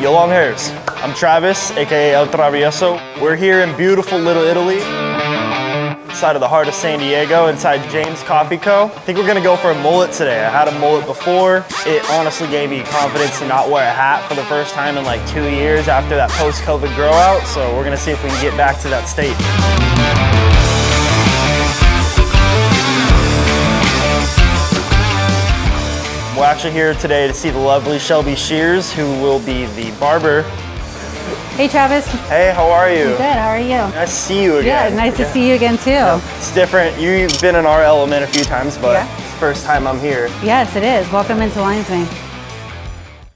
Yo, Longhairs. I'm Travis, aka El Travieso. We're here in beautiful Little Italy, inside of the heart of San Diego, inside James Coffee Co. I think we're gonna go for a mullet today. I had a mullet before. It honestly gave me confidence to not wear a hat for the first time in like 2 years after that post-COVID grow out. So we're gonna see if we can get back to that state. We're actually here today to see the lovely Shelbee Shearz, who will be the barber. Hey Travis. Hey, how are you? Good, how are you? Nice to see you again. Yeah, nice to see you again too. Yeah. It's different. You've been in our element a few times, but it's the first time I'm here. Yes, it is. Welcome into Lion's Mane.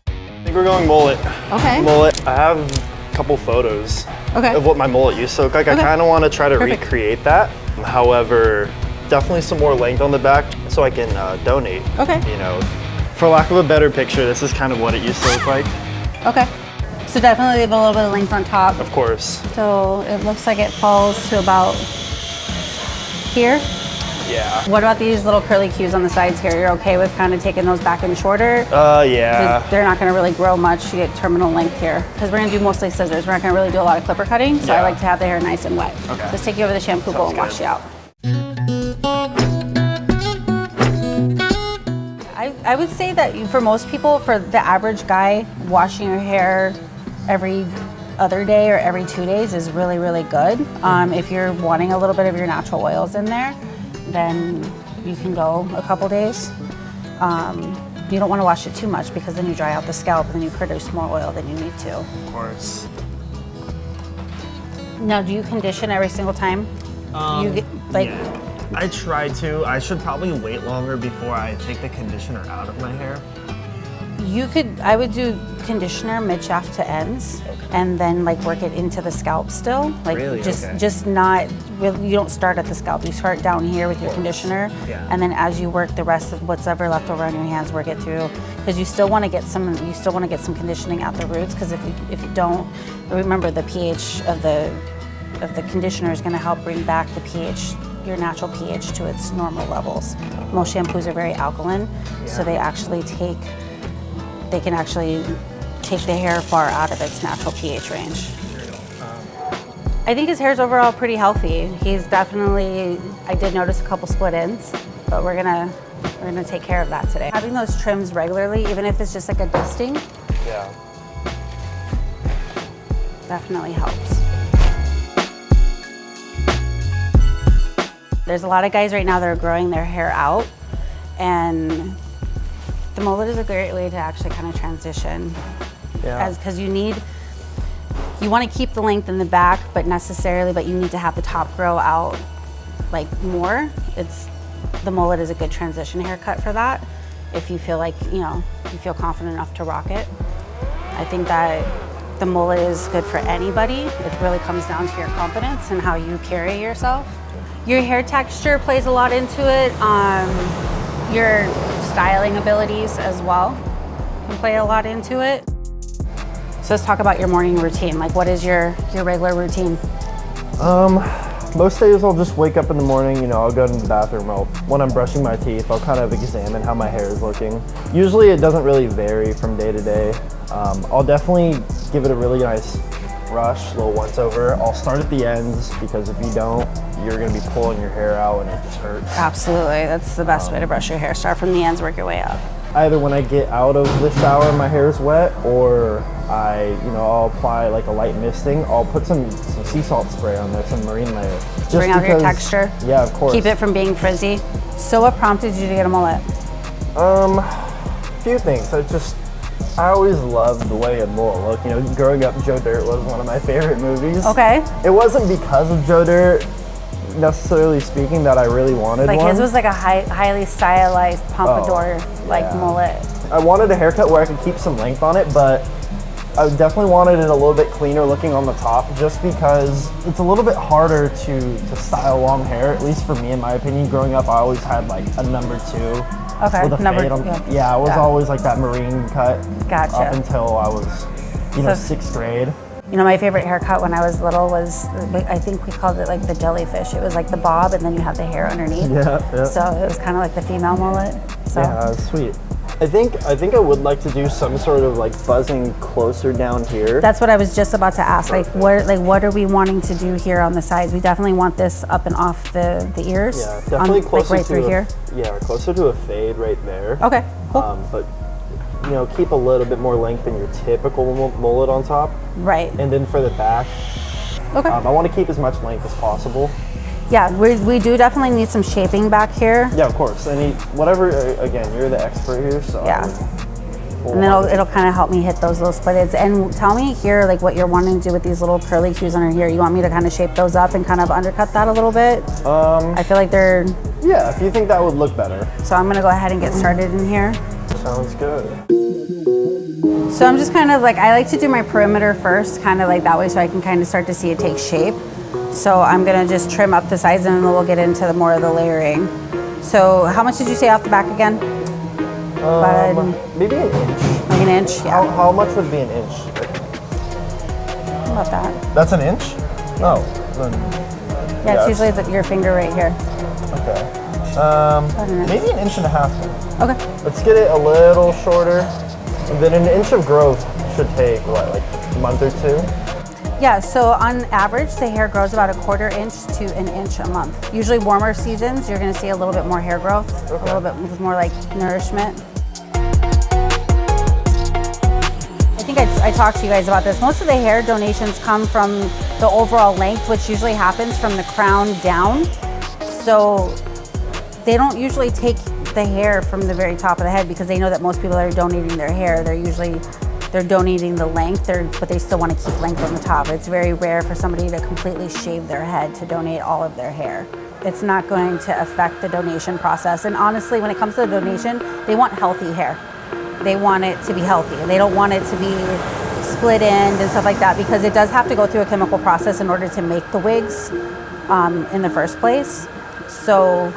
I think we're going mullet. Okay. Mullet. I have a couple photos of what my mullet used to look like. I kind of want to try to recreate that. However, definitely some more length on the back so I can donate. Okay. You know, for lack of a better picture, this is kind of what it used to look like. Okay. So definitely leave a little bit of length on top. Of course. So it looks like it falls to about here. Yeah. What about these little curly cues on the sides here? You're okay with kind of taking those back and shorter? Yeah. They're not going to really grow much. You get terminal length here. Because we're going to do mostly scissors. We're not going to really do a lot of clipper cutting. So I like to have the hair nice and wet. Okay. So let's take you over the shampoo bowl and wash you out. I would say that for most people, for the average guy, washing your hair every other day or every 2 days is really, really good. If you're wanting a little bit of your natural oils in there, then you can go a couple days. You don't want to wash it too much because then you dry out the scalp and then you produce more oil than you need to. Of course. Now, do you condition every single time? Yeah. I try to. I should probably wait longer before I take the conditioner out of my hair. I would do conditioner mid-shaft to ends, and then like work it into the scalp still. Like really? just not really, you don't start at the scalp. You start down here with your conditioner, and then as you work the rest of what's ever left over on your hands, work it through. Because you still want to get some conditioning at the roots. Because if you don't, remember the pH of the conditioner is going to help bring back the pH, your natural pH, to its normal levels. Most shampoos are very alkaline, so they can actually take the hair far out of its natural pH range. I think his hair's overall pretty healthy. He's definitely, I did notice a couple split ends, but we're gonna take care of that today. Having those trims regularly, even if it's just like a dusting, definitely helps. There's a lot of guys right now that are growing their hair out, and the mullet is a great way to actually kind of transition. Because you want to keep the length in the back, but you need to have the top grow out like more. The mullet is a good transition haircut for that. If you feel like, you feel confident enough to rock it. I think that the mullet is good for anybody. It really comes down to your confidence and how you carry yourself. Your hair texture plays a lot into it. Your styling abilities as well can play a lot into it. So let's talk about your morning routine. Like, what is your regular routine? Most days I'll just wake up in the morning, I'll go to the bathroom. When I'm brushing my teeth, I'll kind of examine how my hair is looking. Usually it doesn't really vary from day to day. I'll definitely give it a really nice brush, little once over. I'll start at the ends because if you don't, you're gonna be pulling your hair out and it just hurts. Absolutely, that's the best way to brush your hair. Start from the ends, work your way up. Either when I get out of the shower and my hair is wet, or I'll apply like a light misting. I'll put some sea salt spray on there, some marine layer. Just bring out your texture. Yeah, of course. Keep it from being frizzy. So what prompted you to get a mullet? A few things. I always loved the way a mullet looked. Growing up, Joe Dirt was one of my favorite movies. Okay. It wasn't because of Joe Dirt, necessarily speaking, that I really wanted one. His was like a highly stylized pompadour mullet. I wanted a haircut where I could keep some length on it, but I definitely wanted it a little bit cleaner looking on the top, just because it's a little bit harder to style long hair, at least for me, in my opinion. Growing up, I always had like a number 2. Okay, with a fade on. Yeah, I was always like that marine cut. Gotcha. Up until I was, 6th grade. My favorite haircut when I was little was, I think we called it like the jellyfish. It was like the bob and then you have the hair underneath. Yeah. So it was kind of like the female mullet. So. Yeah, that was sweet. I think I would like to do some sort of like buzzing closer down here. That's what I was just about to ask. What are we wanting to do here on the sides? We definitely want this up and off the ears. Yeah, definitely closer right through here. Yeah, closer to a fade right there. Okay, cool. But you know, keep a little bit more length than your typical mullet on top. Right. And then for the back, okay. I want to keep as much length as possible. Yeah, we do definitely need some shaping back here. Yeah, of course. Whatever, again, you're the expert here, so. Yeah. And then it'll kind of help me hit those little split ends. And tell me here, like what you're wanting to do with these little curly cues under here. You want me to kind of shape those up and kind of undercut that a little bit? I feel like they're... Yeah, if you think that would look better. So I'm gonna go ahead and get started in here. Sounds good. So I'm just kind of like, I like to do my perimeter first, kind of like that way so I can kind of start to see it take shape. So I'm gonna just trim up the sides and then we'll get into more of the layering. So how much did you say off the back again? Maybe an inch. Like an inch, yeah. How much would be an inch? How about that? That's an inch? No. Yeah, it's usually your finger right here. Okay. Maybe an inch and a half then. Okay. Let's get it a little shorter. And then an inch of growth should take, what, like a month or two? Yeah, so on average, the hair grows about 1/4 inch to an inch a month. Usually warmer seasons, you're gonna see a little bit more hair growth, a little bit more like nourishment. I think I talked to you guys about this. Most of the hair donations come from the overall length, which usually happens from the crown down. So they don't usually take the hair from the very top of the head because they know that most people that are donating their hair, they're donating the length, but they still want to keep length on the top. It's very rare for somebody to completely shave their head to donate all of their hair. It's not going to affect the donation process. And honestly, when it comes to the donation, they want healthy hair. They want it to be healthy. They don't want it to be split end and stuff like that because it does have to go through a chemical process in order to make the wigs in the first place. So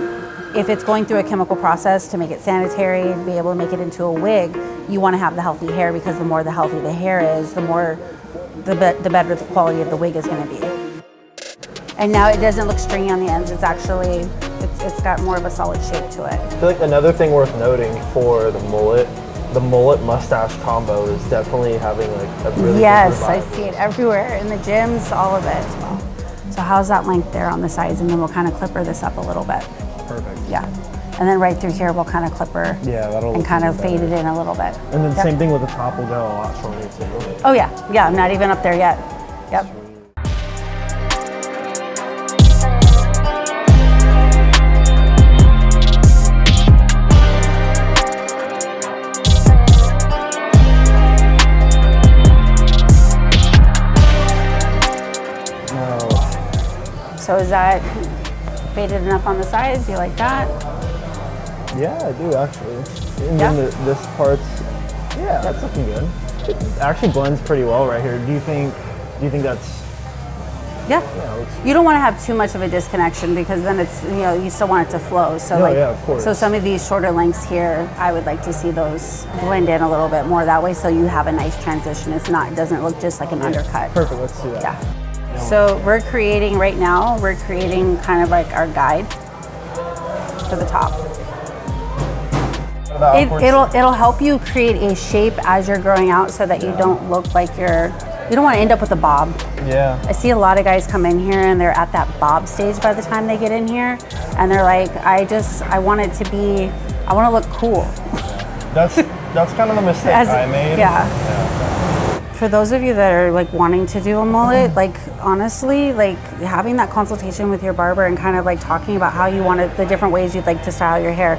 if it's going through a chemical process to make it sanitary and be able to make it into a wig, you want to have the healthy hair because the more the healthy the hair is, the better the quality of the wig is going to be. And now it doesn't look stringy on the ends. It's actually, it's got more of a solid shape to it. I feel like another thing worth noting for the mullet mustache combo is definitely having like a really Yes, I see it everywhere in the gyms, all of it. So how's that length there on the sides? And then we'll kind of clipper this up a little bit. Perfect. Yeah. And then right through here, we'll kind of clipper and kind of fade it in a little bit. And then same thing with the top will go a lot shorter too. Oh yeah, yeah, I'm not even up there yet. Yep. So is that faded enough on the sides? You like that? Yeah, I do actually. And then this part's, that's looking good. It actually blends pretty well right here. Do you think that's? Yeah. You don't want to have too much of a disconnection because then it's, you still want it to flow. So of course. So some of these shorter lengths here, I would like to see those blend in a little bit more that way so you have a nice transition. It doesn't look just like an undercut. Perfect, let's do that. Yeah. So we're creating kind of like our guide for the top. It'll help you create a shape as you're growing out so that you don't look like you don't want to end up with a bob. Yeah. I see a lot of guys come in here and they're at that bob stage by the time they get in here and they're like, I want to look cool. That's kind of the mistake I made. Yeah. For those of you that are like wanting to do a mullet, like honestly, like having that consultation with your barber and kind of like talking about how you want it, the different ways you'd like to style your hair.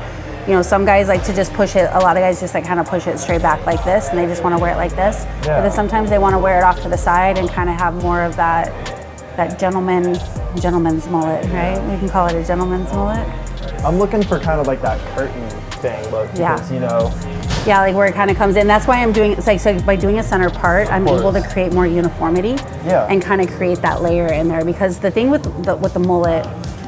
Some guys like to just push it, a lot of guys just like kind of push it straight back like this and they just want to wear it like this. Yeah. But then sometimes they want to wear it off to the side and kind of have more of that gentleman's mullet, right? We can call it a gentleman's mullet. I'm looking for kind of like that curtain thing look because, Yeah, like where it kind of comes in. That's why I'm doing, so by doing a center part, I'm able to create more uniformity and kind of create that layer in there. Because the thing with the mullet,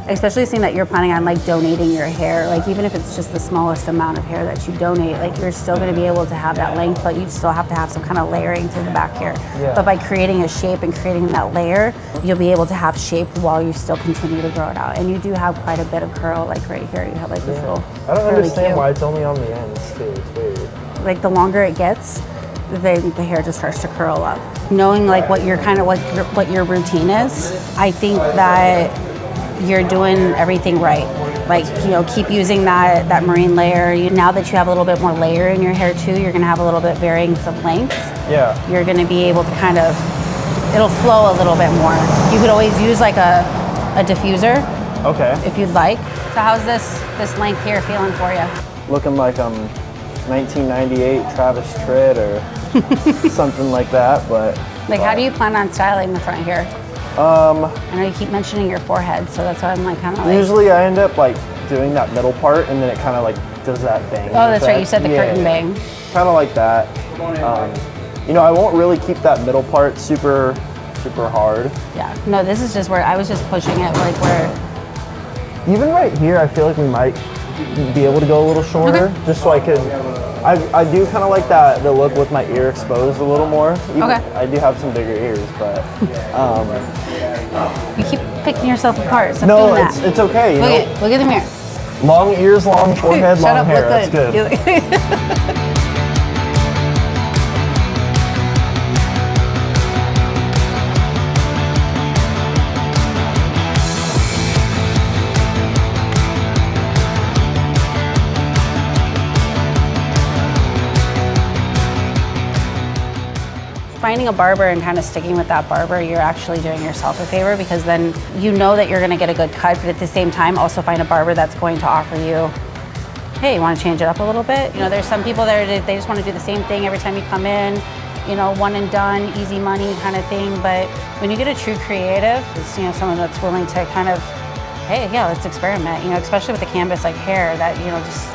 especially seeing that you're planning on like donating your hair, like even if it's just the smallest amount of hair that you donate, like you're still going to be able to have that length, but you still have to have some kind of layering to the back here. Yeah. But by creating a shape and creating that layer, you'll be able to have shape while you still continue to grow it out. And you do have quite a bit of curl, like right here. You have like this little. I don't understand why it's only on the ends too. It's weird. like the longer it gets, the hair just starts to curl up. Knowing like what your what your routine is, I think that you're doing everything right. Like, you know, keep using that marine layer. Now that you have a little bit more layer in your hair too, you're gonna have a little bit varying of lengths. Yeah. You're gonna be able to kind of, it'll flow a little bit more. You could always use like a diffuser. Okay. If you'd like. So how's this length here feeling for you? Looking like 1998 Travis Tritt or something like that, but. Like, how do you plan on styling the front here? I know you keep mentioning your forehead, so that's why I'm like kind of like. Usually I end up like doing that middle part and then it kind of like does that bang. Oh, that's right, you said the curtain bang. Kind of like that. You know, I won't really keep that middle part super hard. Yeah, no, this is just where I was just pushing it like where. Even right here, I feel like we might be able to go a little shorter, okay. Just so I could. I do kind of like the look with my ear exposed a little more. Even, okay. I do have some bigger ears, but. You keep picking yourself apart. So no, it's okay. Look at the mirror. Long ears, long forehead, Shut long up, hair. Look good. That's good. Finding a barber and kind of sticking with that barber, you're actually doing yourself a favor, because then you know that you're going to get a good cut, but at the same time also find a barber that's going to offer you, hey, you want to change it up a little bit? You know, there's some people that they just want to do the same thing every time you come in, you know, one and done, easy money kind of thing. But when you get a true creative, it's, you know, someone that's willing to kind of, hey, yeah, let's experiment, you know, especially with the canvas like hair that, you know, just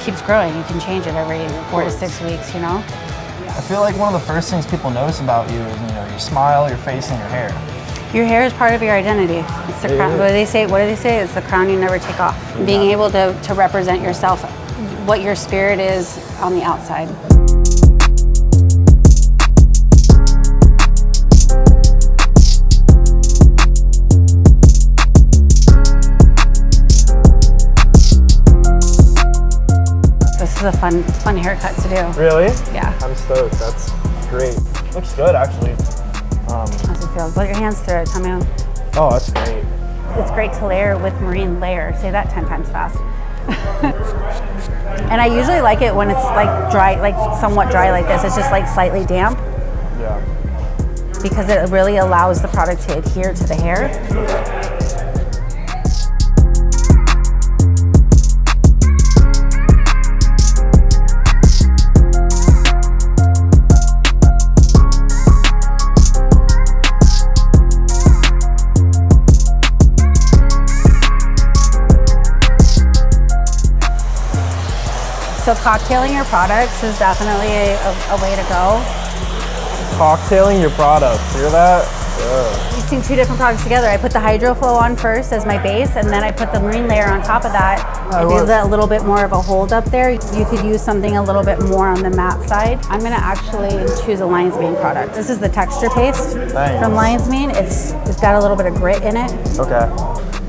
keeps growing. You can change it every 4 to 6 weeks, you know? I feel like one of the first things people notice about you is, you know, your smile, your face, and your hair. Your hair is part of your identity. It's the crown. What do they say? It's the crown you never take off. Yeah. Being able to represent yourself, what your spirit is on the outside. This is a fun haircut to do. Really? Yeah. I'm stoked. That's great. Looks good, actually. How's it feel? Put your hands through it. Tell me. Oh, that's great. It's great to layer with marine layer. Say that 10 times fast. And I usually like it when it's like dry, like somewhat dry like this. It's just like slightly damp. Yeah. Because it really allows the product to adhere to the hair. So cocktailing your products is definitely a way to go. Cocktailing your products, hear that? Yeah. Mixing 2 different products together. I put the Hydro Flow on first as my base, and then I put the marine layer on top of that. It gives it a little bit more of a hold up there. You could use something a little bit more on the matte side. I'm gonna actually choose a Lion's Mane product. This is the texture paste from Lion's Mane. It's got a little bit of grit in it. Okay.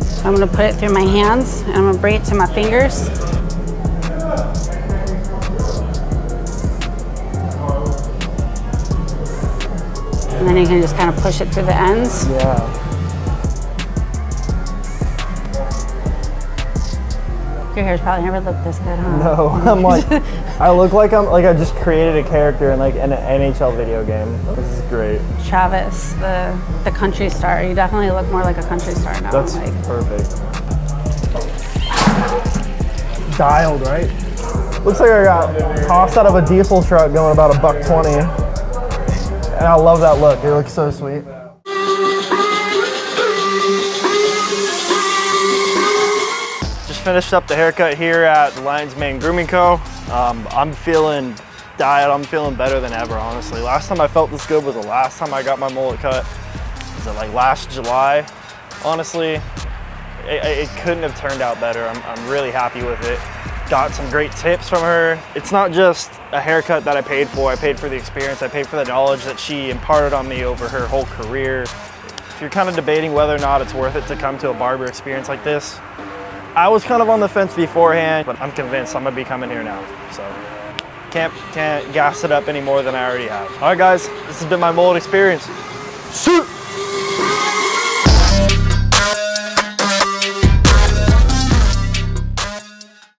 So I'm gonna put it through my hands, and I'm gonna bring it to my fingers. And then you can just kind of push it through the ends. Yeah. Your hair's probably never looked this good, huh? No, I'm like, I look like I just created a character in like an NHL video game. This is great. Travis, the country star. You definitely look more like a country star now. That's perfect. Dialed, right? Looks like I got tossed out of a diesel truck going about $1.20. And I love that look. It looks so sweet. Just finished up the haircut here at the Lion's Mane Grooming Co. I'm feeling dialed. I'm feeling better than ever, honestly. Last time I felt this good was the last time I got my mullet cut. Was it like last July? Honestly, it couldn't have turned out better. I'm really happy with it. Got some great tips from her. It's not just a haircut that I paid for. I paid for the experience. I paid for the knowledge that she imparted on me over her whole career. If you're kind of debating whether or not it's worth it to come to a barber experience like this, I was kind of on the fence beforehand, but I'm convinced I'm gonna be coming here now. So can't gas it up any more than I already have. All right, guys, this has been my mullet experience. Shoot!